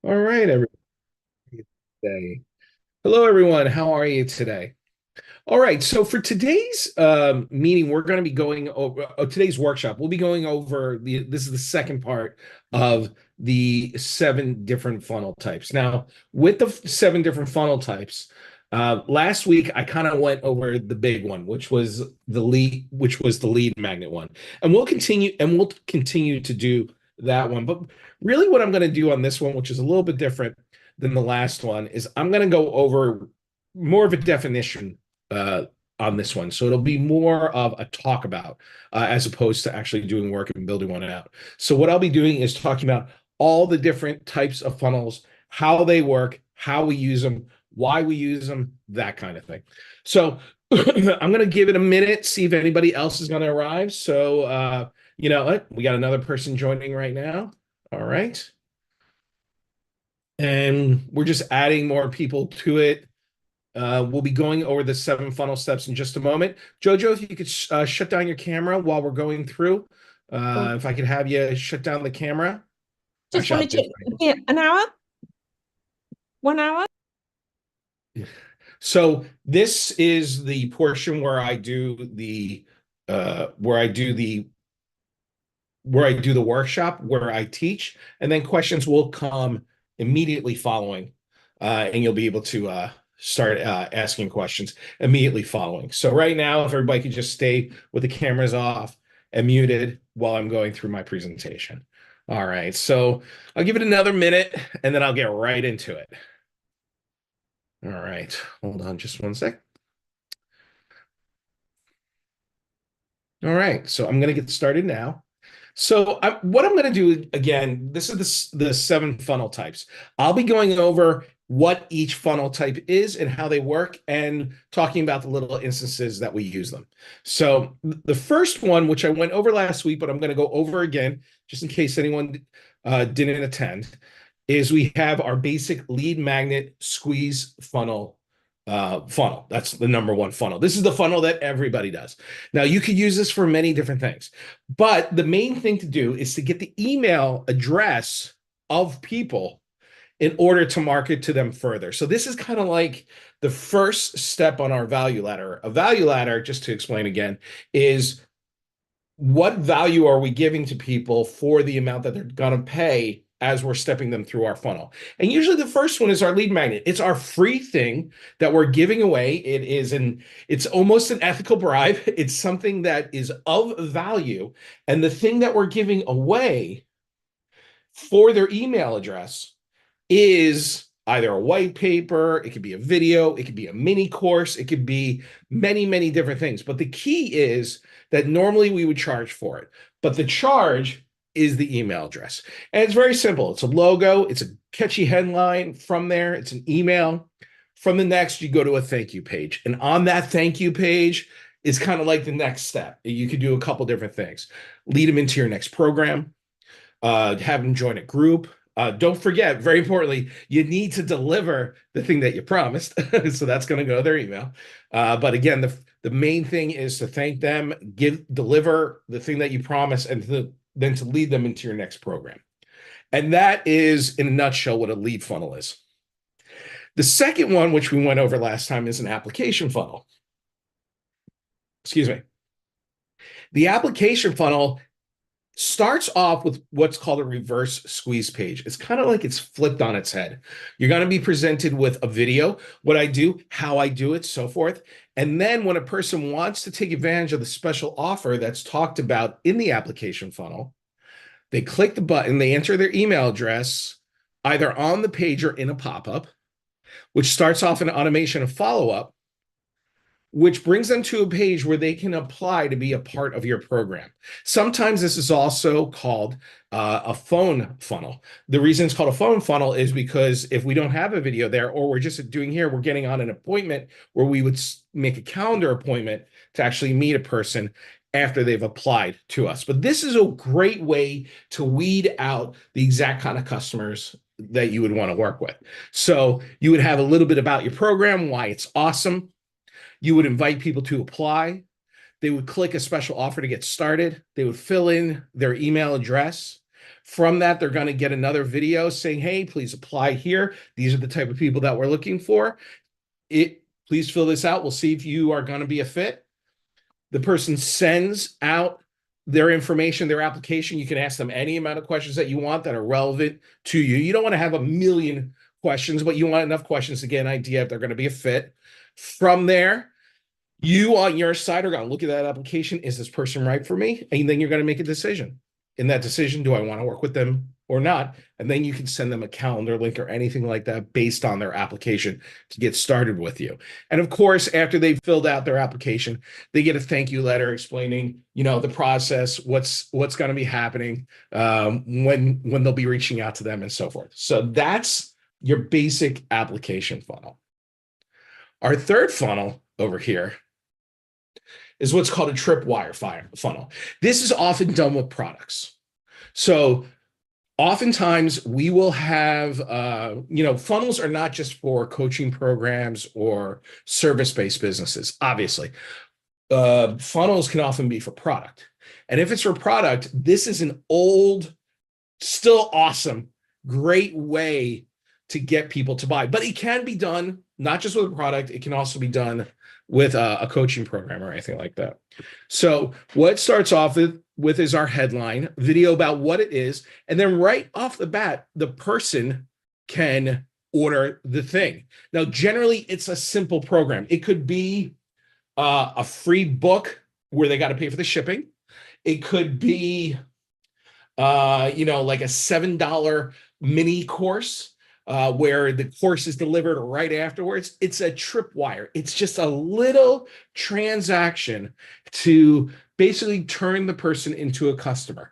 All right, everybody. Today. Hello, everyone. How are you today? All right. So for today's meeting, we're going to be going over today's workshop. We'll be going over this is the second part of the seven different funnel types. Now, with the seven different funnel types, last week I kind of went over the big one, which was the lead magnet one, and we'll continue to do that one. But really, what I'm going to do on this one, which is a little bit different than the last one, is I'm going to go over more of a definition uh, on this one. So it'll be more of a talk about as opposed to actually doing work and building one out. So what I'll be doing is talking about all the different types of funnels, how they work, how we use them, why we use them, that kind of thing. So I'm going to give it a minute, see if anybody else is going to arrive. So, you know what? We got another person joining right now. All right. And we're just adding more people to it. We'll be going over the seven funnel steps in just a moment. Jojo, if you could shut down your camera while we're going through. Oh, If I could have you shut down the camera. just Actually, want I'll to do check. Yeah, an hour? 1 hour? it. So this is the portion where I do the workshop, where I teach, and then questions will come immediately following, and you'll be able to start asking questions immediately following. So right now, if everybody could just stay with the cameras off and muted while I'm going through my presentation. All right, so I'll give it another minute, and then I'll get right into it. All right, hold on just one sec. All right, so I'm going to get started now. So what I'm going to do again, this is the seven funnel types. I'll be going over what each funnel type is and how they work and talking about the little instances that we use them. So the first one, which I went over last week, but I'm going to go over again just in case anyone didn't attend, is we have our basic lead magnet squeeze funnel. That's the number one funnel. This is the funnel that everybody does. Now, you could use this for many different things, but the main thing to do is to get the email address of people in order to market to them further. So this is kind of like the first step on our value ladder. A value ladder, just to explain again, is what value are we giving to people for the amount that they're going to pay as we're stepping them through our funnel. And usually the first one is our lead magnet. It's our free thing that we're giving away. It's almost an ethical bribe. It's something that is of value. And the thing that we're giving away for their email address is either a white paper, it could be a video, it could be a mini course, it could be many, many different things. But the key is that normally we would charge for it, but the charge is the email address. And it's very simple. It's a logo, it's a catchy headline. From there, it's an email. From the next, you go to a thank you page. And on that thank you page is kind of like the next step. You could do a couple different things. Lead them into your next program, have them join a group. Don't forget, very importantly, you need to deliver the thing that you promised. So that's going to go to their email. But again, the main thing is to thank them, deliver the thing that you promised, and then to lead them into your next program. And that is, in a nutshell, what a lead funnel is. The second one, which we went over last time, is an application funnel. Excuse me. The application funnel starts off with what's called a reverse squeeze page. It's kind of like it's flipped on its head. You're going to be presented with a video, what I do, how I do it, so forth. And then when a person wants to take advantage of the special offer that's talked about in the application funnel, they click the button, they enter their email address either on the page or in a pop-up, which starts off an automation of follow-up, which brings them to a page where they can apply to be a part of your program. Sometimes this is also called a phone funnel. The reason it's called a phone funnel is because if we don't have a video there, or we're just doing here, we're getting on an appointment where we would make a calendar appointment to actually meet a person after they've applied to us. But this is a great way to weed out the exact kind of customers that you would want to work with. So you would have a little bit about your program, why it's awesome. You would invite people to apply. They would click a special offer to get started. They would fill in their email address. From that, they're going to get another video saying, hey, please apply here. These are the type of people that we're looking for. Please fill this out. We'll see if you are going to be a fit. The person sends out their information, their application. You can ask them any amount of questions that you want that are relevant to you. You don't want to have a million questions, but you want enough questions to get an idea if they're going to be a fit. From there, you on your side are going to look at that application. Is this person right for me? And then you're going to make a decision. In that decision, do I want to work with them or not? And then you can send them a calendar link or anything like that based on their application to get started with you. And of course, after they've filled out their application, they get a thank you letter explaining, the process, what's going to be happening, when they'll be reaching out to them and so forth. So that's your basic application funnel. Our third funnel over here is what's called a tripwire funnel. This is often done with products. So oftentimes we will have, funnels are not just for coaching programs or service-based businesses, obviously. Funnels can often be for product. And if it's for product, this is an old, still awesome, great way to get people to buy. But it can be done not just with a product, it can also be done with a coaching program or anything like that. So what it starts off with is our headline, video about what it is. And then right off the bat, the person can order the thing. Now, generally, it's a simple program. It could be a free book where they got to pay for the shipping. It could be, like a $7 mini course where the course is delivered right afterwards. It's a tripwire. It's just a little transaction to basically turn the person into a customer.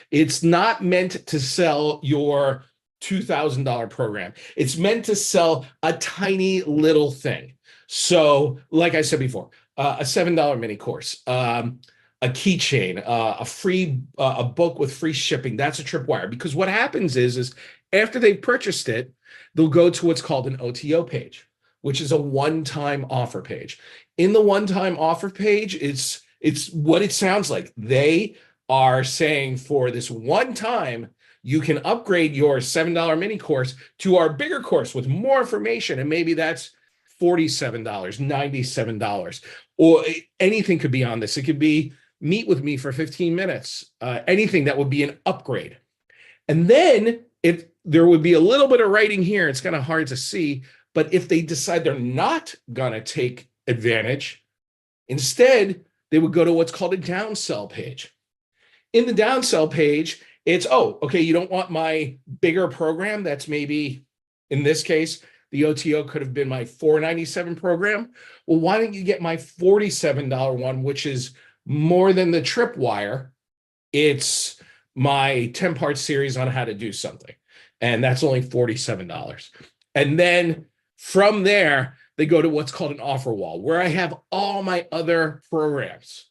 It's not meant to sell your $2,000 program. It's meant to sell a tiny little thing. So, like I said before, a $7 mini course, a keychain, a free a book with free shipping. That's a tripwire, because what happens is after they've purchased it, they'll go to what's called an OTO page, which is a one-time offer page. In the one-time offer page, it's what it sounds like. They are saying, for this one time, you can upgrade your $7 mini course to our bigger course with more information, and maybe that's $47, $97, or anything could be on this. It could be meet with me for 15 minutes, anything that would be an upgrade. And then if there would be a little bit of writing here, it's kind of hard to see, but if they decide they're not going to take advantage, instead, they would go to what's called a downsell page. In the downsell page, it's, okay, you don't want my bigger program. That's maybe, in this case, the OTO could have been my $497 program. Well, why don't you get my $47 one, which is more than the tripwire? It's my 10-part series on how to do something. And that's only $47. And then from there, they go to what's called an offer wall, where I have all my other programs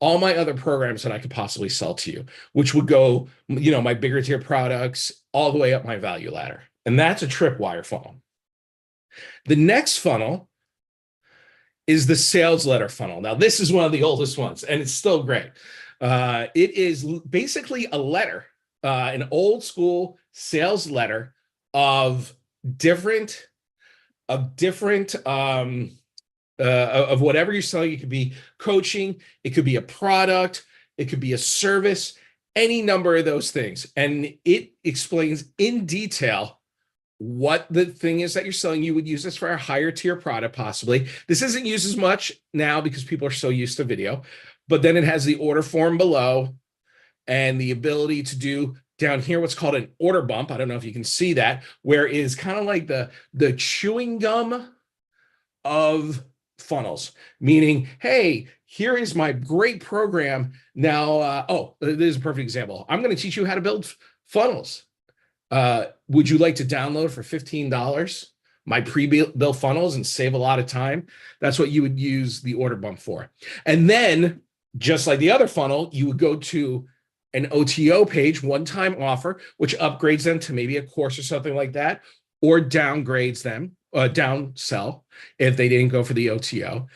that I could possibly sell to you, which would go, my bigger tier products all the way up my value ladder. And that's a tripwire funnel. The next funnel is the sales letter funnel. Now, this is one of the oldest ones, and it's still great. It is basically a letter, an old school sales letter of whatever you're selling. It could be coaching, it could be a product, it could be a service, any number of those things. And it explains in detail what the thing is that you're selling. You would use this for a higher tier product, possibly. This isn't used as much now because people are so used to video, but then it has the order form below and the ability to do down here what's called an order bump. I don't know if you can see that, where it is kind of like the chewing gum of funnels, meaning, hey, here is my great program. Now, this is a perfect example. I'm going to teach you how to build funnels. Would you like to download for $15 my pre-built funnels and save a lot of time? That's what you would use the order bump for. And then, just like the other funnel, you would go to an OTO page, one-time offer, which upgrades them to maybe a course or something like that, or downgrades them, downsell if they didn't go for the OTO.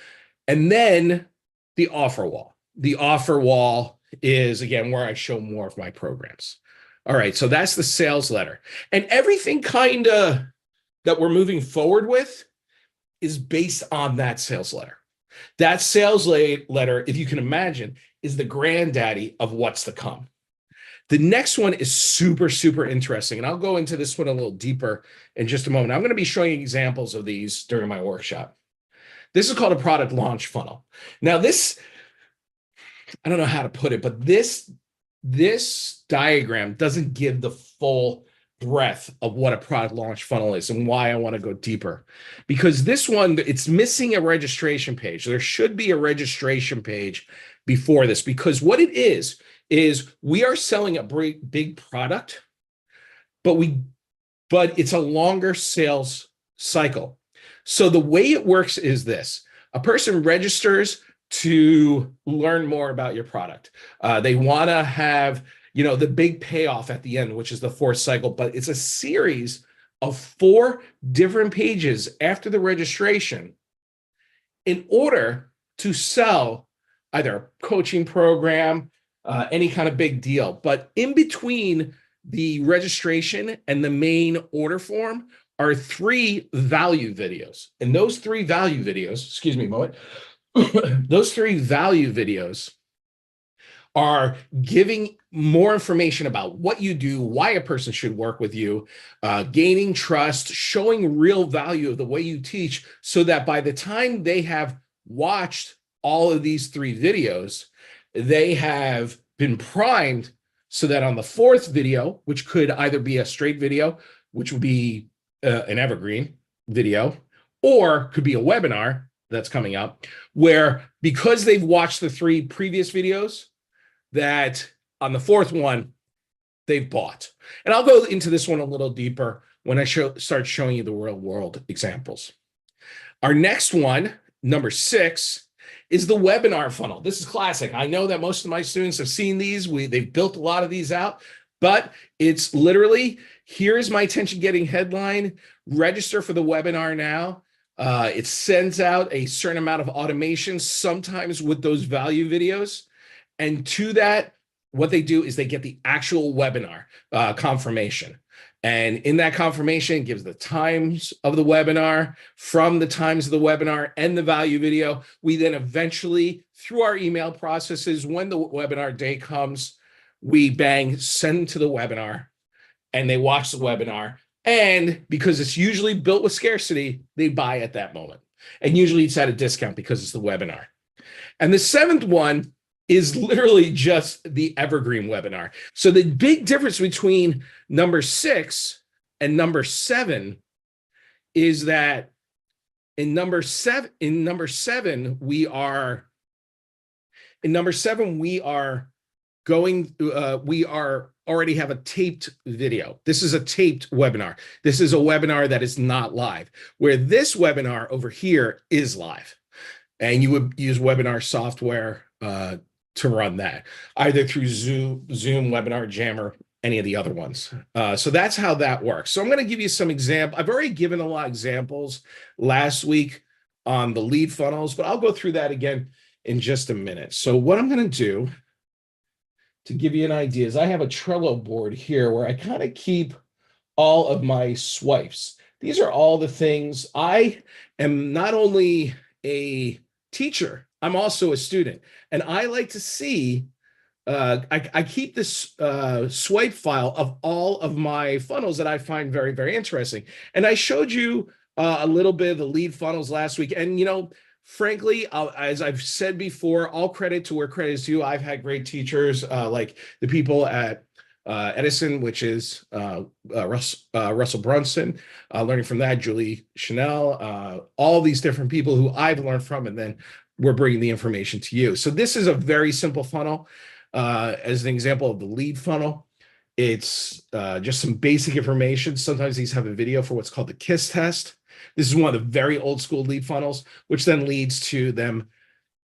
And then the offer wall. The offer wall is, again, where I show more of my programs. All right, so that's the sales letter. And everything kind of that we're moving forward with is based on that sales letter. That sales letter, if you can imagine, is the granddaddy of what's to come. The next one is super, super interesting. And I'll go into this one a little deeper in just a moment. I'm going to be showing you examples of these during my workshop. This is called a product launch funnel. Now, this, I don't know how to put it, but this diagram doesn't give the full breadth of what a product launch funnel is and why I want to go deeper. Because this one, it's missing a registration page. There should be a registration page before this, because what it is we are selling a big product, but it's a longer sales cycle. So the way it works is this: a person registers to learn more about your product. They want to have, the big payoff at the end, which is the fourth cycle, but it's a series of 4 different pages after the registration in order to sell either a coaching program, any kind of big deal. But in between the registration and the main order form are 3 value videos. And those 3 value videos, excuse me a moment, those 3 value videos are giving more information about what you do, why a person should work with you, gaining trust, showing real value of the way you teach, so that by the time they have watched all of these 3 videos, they have been primed so that on the 4th video, which could either be a straight video, which would be an evergreen video, or could be a webinar that's coming up, where because they've watched the 3 previous videos, that on the 4th one, they've bought. And I'll go into this one a little deeper when I start showing you the real world examples. Our next one, number 6, is the webinar funnel. This is classic. I know that most of my students have seen these. They've built a lot of these out, but it's literally, here's my attention getting headline, register for the webinar now. It sends out a certain amount of automation, sometimes with those value videos. And to that, what they do is they get the actual webinar confirmation. And in that confirmation, it gives the times of the webinar, from the times of the webinar and the value video. We then eventually, through our email processes, when the webinar day comes, we send to the webinar, and they watch the webinar. And because it's usually built with scarcity, they buy at that moment. And usually it's at a discount because it's the webinar. And the 7th one is literally just the evergreen webinar. So the big difference between number 6 and number 7 is that in number 7 we are already have a taped video. This is a taped webinar. This is a webinar that is not live, where this webinar over here is live. And you would use webinar software to run that, either through Zoom, Webinar Jammer, any of the other ones. So that's how that works. So I'm going to give you some examples. I've already given a lot of examples last week on the lead funnels, but I'll go through that again in just a minute. So what I'm going to do to give you an idea is I have a Trello board here where I kind of keep all of my swipes. These are all the things. I am not only a teacher, I'm also a student. And I like to see, I keep this swipe file of all of my funnels that I find very, very interesting. And I showed you a little bit of the lead funnels last week. And, frankly, as I've said before, all credit to where credit is due. I've had great teachers like the people at Edison, which is Russell Brunson, learning from that, Julie Chanel, all these different people who I've learned from, and then we're bringing the information to you. So this is a very simple funnel. As an example of the lead funnel, it's just some basic information. Sometimes these have a video for what's called the KISS test. This is one of the very old school lead funnels, which then leads to them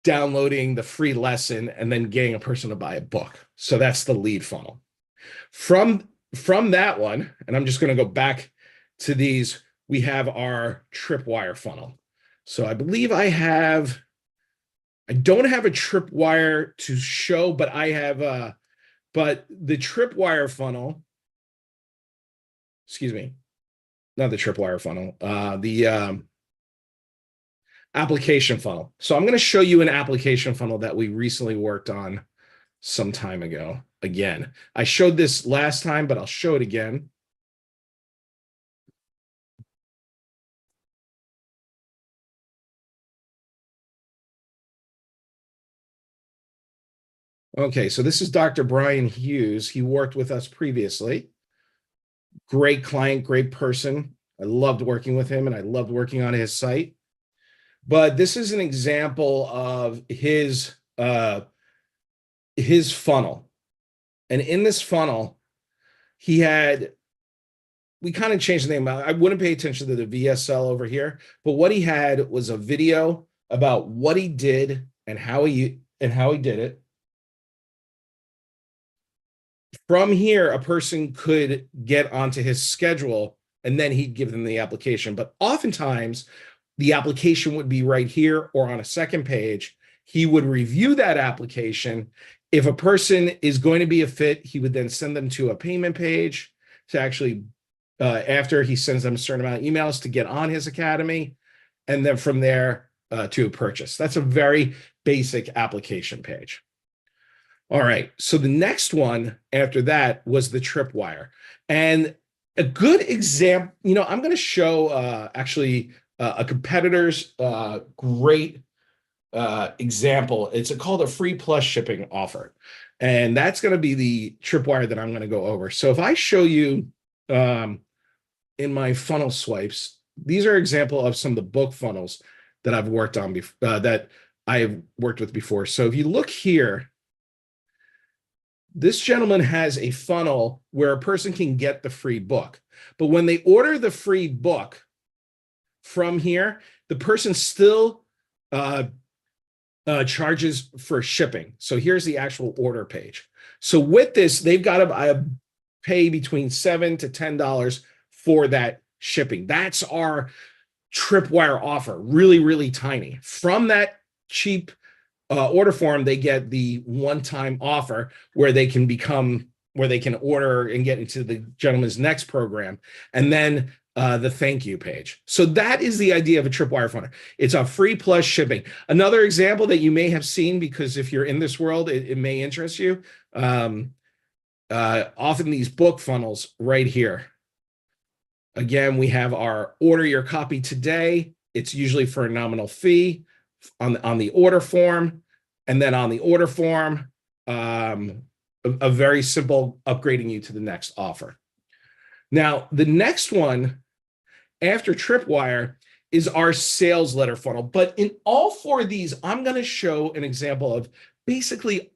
downloading the free lesson and then getting a person to buy a book. So that's the lead funnel. From that one, and I'm just going to go back to these, we have our Tripwire funnel. So I believe I don't have a Tripwire to show, but I have but the Tripwire funnel excuse me, not the tripwire funnel, the application funnel. So I'm going to show you an application funnel that we recently worked on some time ago. Again, I showed this last time, but I'll show it again. Okay, so this is Dr. Brian Hughes. He worked with us previously. Great client, great person. I loved working with him and I loved working on his site. But this is an example of his funnel. And in this funnel, we kind of changed the name. I wouldn't pay attention to the VSL over here, but what he had was a video about what he did and how he did it. From here, a person could get onto his schedule and then he'd give them the application. But oftentimes, the application would be right here or on a second page. He would review that application. If a person is going to be a fit, he would then send them to a payment page to actually, after he sends them a certain amount of emails to get on his academy. And then from there to a purchase. That's a very basic application page. All right, so the next one after that was the tripwire. And a good example, I'm going to show actually a competitor's great example. It's called a free plus shipping offer. And that's going to be the tripwire that I'm going to go over. So if I show you in my funnel swipes, these are example of some of the book funnels that I've worked on before, that I've worked with before. So if you look here, this gentleman has a funnel where a person can get the free book. But when they order the free book from here, the person still charges for shipping. So here's the actual order page. So with this, they've got to pay between $7 to $10 for that shipping. That's our tripwire offer, really, really tiny. From that cheap order form, they get the one-time offer where they can order and get into the gentleman's next program, and then the thank you page. So that is the idea of a tripwire funnel. It's a free plus shipping. Another example that you may have seen, because if you're in this world, it may interest you. Often these book funnels right here. Again, we have our order your copy today. It's usually for a nominal fee on the order form. And then on the order form, a very simple upgrading you to the next offer. Now, the next one after tripwire is our sales letter funnel. But in all four of these, I'm going to show an example of basically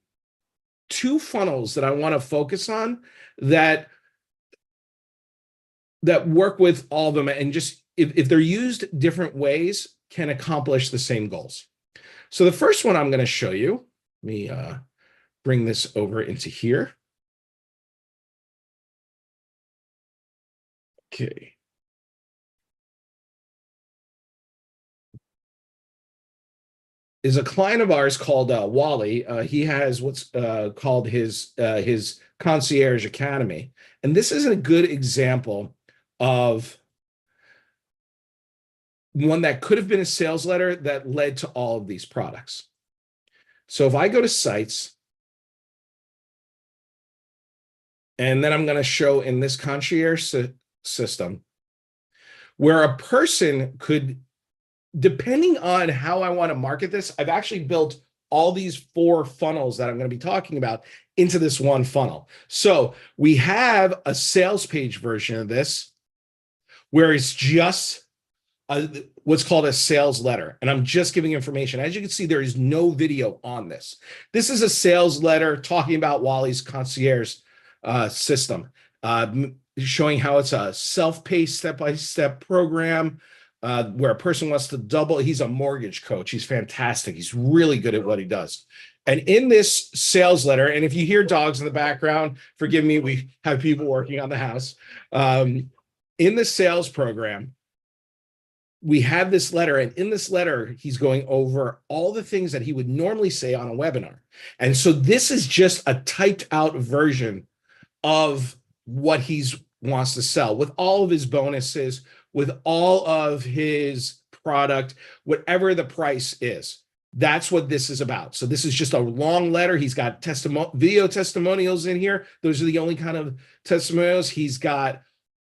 two funnels that I want to focus on that work with all of them, and just if they're used different ways, can accomplish the same goals. So the first one I'm going to show you, let me bring this over into here. Okay. Is a client of ours called Wally. He has what's called his Concierge Academy. And this is a good example of one that could have been a sales letter that led to all of these products. So if I go to sites, and then I'm going to show in this concierge system where a person could, depending on how I want to market this, I've actually built all these four funnels that I'm going to be talking about into this one funnel. So we have a sales page version of this where it's just what's called a sales letter. And I'm just giving information. As you can see, there is no video on this. This is a sales letter talking about Wally's concierge system, showing how it's a self-paced step-by-step program where a person wants to double. He's a mortgage coach. He's fantastic. He's really good at what he does. And in this sales letter, and if you hear dogs in the background, forgive me, we have people working on the house. In the sales program, we have this letter, and in this letter, he's going over all the things that he would normally say on a webinar. And so this is just a typed out version of what he's wants to sell with all of his bonuses, with all of his product, whatever the price is. That's what this is about. So this is just a long letter. He's got video testimonials in here. Those are the only kind of testimonials. He's got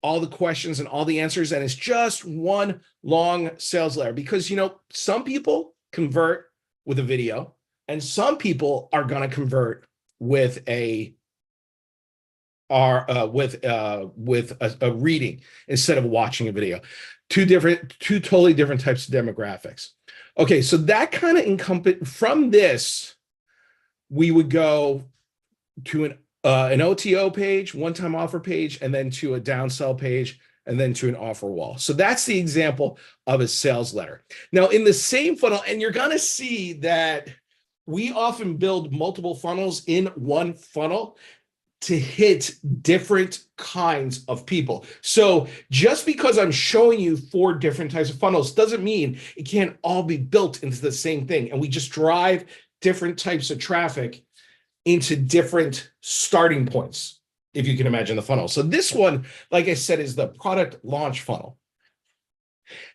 all the questions and all the answers, and it's just one long sales letter because, you know, some people convert with a video and some people are going to convert with a reading instead of watching a video. Two totally different types of demographics. Okay, so that kind of from this, we would go to an OTO page, one-time offer page, and then to a downsell page, and then to an offer wall. So that's the example of a sales letter. Now, in the same funnel, and you're going to see that we often build multiple funnels in one funnel to hit different kinds of people. So just because I'm showing you 4 different types of funnels doesn't mean it can't all be built into the same thing. And we just drive different types of traffic into different starting points, if you can imagine the funnel. So this one, like I said, is the product launch funnel.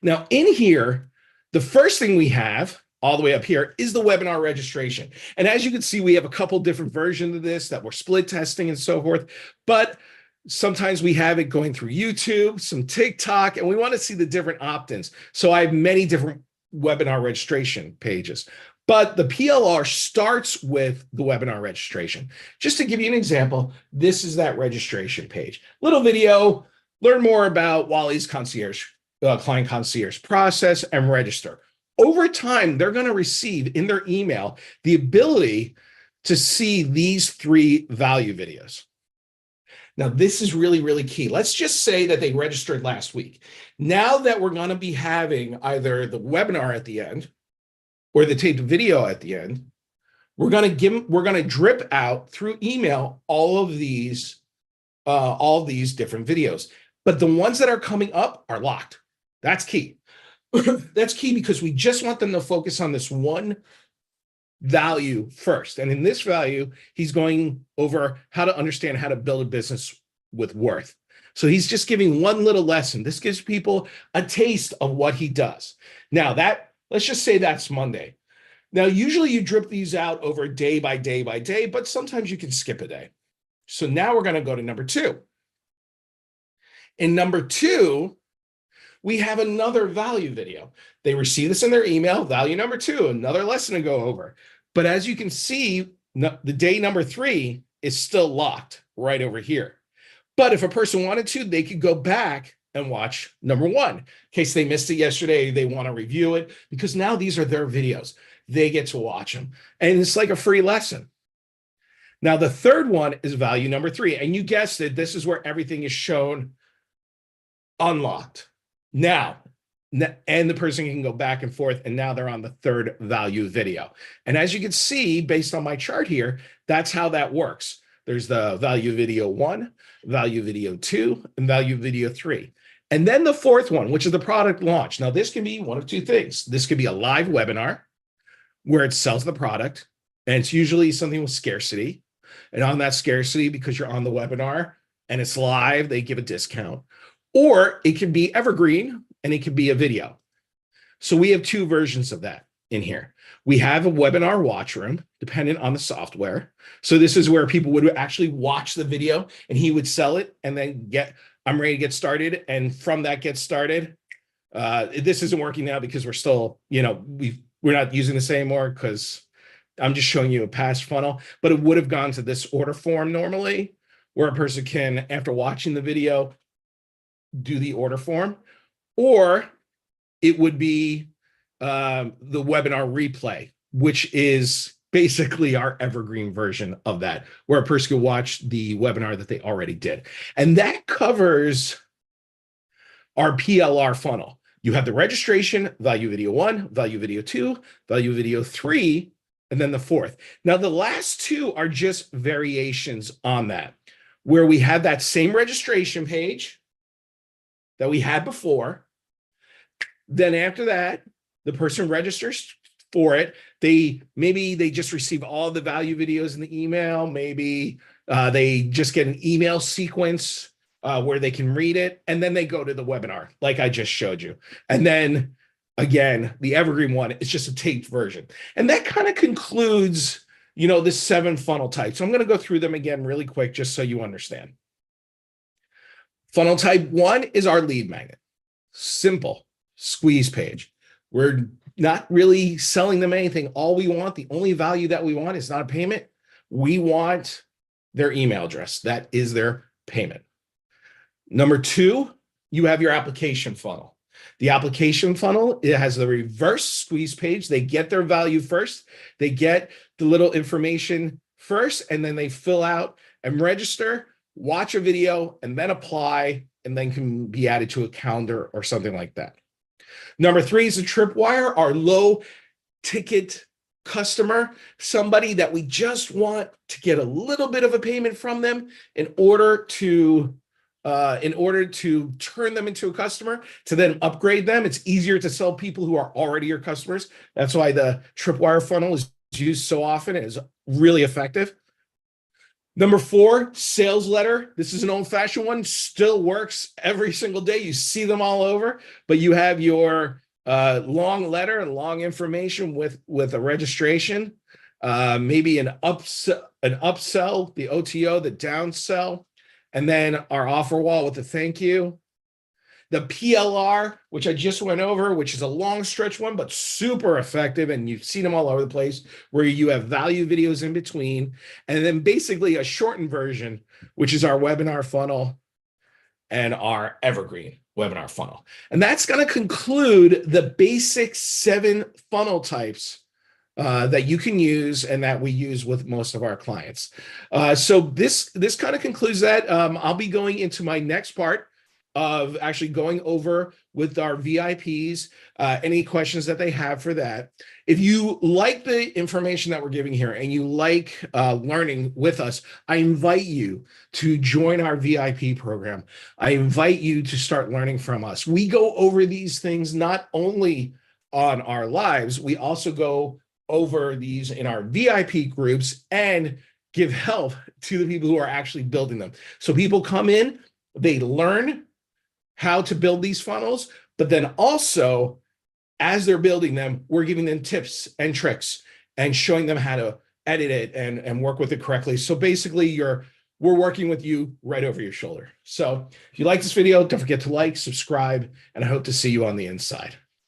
Now in here, the first thing we have all the way up here is the webinar registration. And as you can see, we have a couple different versions of this that we're split testing and so forth, but sometimes we have it going through YouTube, some TikTok, and we want to see the different opt-ins. So I have many different webinar registration pages, but the PLR starts with the webinar registration. Just to give you an example, this is that registration page. Little video, learn more about Wally's concierge, client concierge process, and register. Over time, they're going to receive in their email the ability to see these 3 value videos. Now, this is really, really key. Let's just say that they registered last week. Now that we're going to be having either the webinar at the end or the taped video at the end, we're going to drip out through email all of these different videos. But the ones that are coming up are locked. That's key. That's key because we just want them to focus on this one value first. And in this value, he's going over how to understand how to build a business with worth. So he's just giving one little lesson. This gives people a taste of what he does. Now let's just say that's Monday. Now, usually you drip these out over day by day by day, but sometimes you can skip a day. So now we're going to go to number 2. In number 2, we have another value video. They receive this in their email, value number 2, another lesson to go over. But as you can see, the day number 3 is still locked right over here. But if a person wanted to, they could go back and watch number 1. In case they missed it yesterday, they want to review it, because now these are their videos. They get to watch them. And it's like a free lesson. Now, the third one is value number 3. And you guessed it, this is where everything is shown unlocked. Now, and the person can go back and forth, and now they're on the 3rd value video. And as you can see, based on my chart here, that's how that works. There's the value video 1, value video 2, and value video 3. And then the 4th one, which is the product launch. Now, this can be one of 2 things. This could be a live webinar where it sells the product, and it's usually something with scarcity. And on that scarcity, because you're on the webinar and it's live, they give a discount. Or it can be evergreen and it can be a video. So we have 2 versions of that in here. We have a webinar watch room, dependent on the software. So this is where people would actually watch the video and he would sell it and then I'm ready to get started. And from that get started, this isn't working now because we're still, we're not using this anymore because I'm just showing you a past funnel, but it would have gone to this order form normally where a person can, after watching the video, do the order form, or it would be the webinar replay, which is basically our evergreen version of that, where a person can watch the webinar that they already did. And that covers our PLR funnel. You have the registration, value video 1, value video 2, value video 3, and then the 4th. Now, the last 2 are just variations on that, where we have that same registration page that we had before. Then after that, the person registers for it. Maybe they just receive all the value videos in the email. Maybe they just get an email sequence where they can read it, and then they go to the webinar, like I just showed you. And then again, the evergreen one is just a taped version. And that kind of concludes, the 7 funnel types. So I'm going to go through them again really quick, just so you understand. Funnel type 1 is our lead magnet. Simple squeeze page. We're not really selling them anything. All we want, the only value that we want is not a payment. We want their email address. That is their payment. Number 2, you have your application funnel. The application funnel, it has the reverse squeeze page. They get their value first. They get the little information first, and then they fill out and register, watch a video, and then apply, and then can be added to a calendar or something like that. Number 3 is a tripwire, our low ticket customer, somebody that we just want to get a little bit of a payment from them in order to turn them into a customer, to then upgrade them. It's easier to sell people who are already your customers. That's why the tripwire funnel is used so often. It is really effective. Number 4, sales letter. This is an old-fashioned one, still works every single day. You see them all over, but you have your long letter and long information with a registration, maybe an upsell, the OTO, the downsell, and then our offer wall with the thank you. The PLR, which I just went over, which is a long stretch one, but super effective. And you've seen them all over the place, where you have value videos in between. And then basically a shortened version, which is our webinar funnel and our evergreen webinar funnel. And that's going to conclude the basic 7 funnel types that you can use and that we use with most of our clients. So this kind of concludes that. I'll be going into my next part of actually going over with our VIPs, any questions that they have for that. If you like the information that we're giving here and you like learning with us, I invite you to join our VIP program. I invite you to start learning from us. We go over these things not only on our lives, we also go over these in our VIP groups and give help to the people who are actually building them. So people come in, they learn how to build these funnels, but then also as they're building them, we're giving them tips and tricks and showing them how to edit it and work with it correctly. So basically we're working with you right over your shoulder. So if you like this video, don't forget to like, subscribe, and I hope to see you on the inside.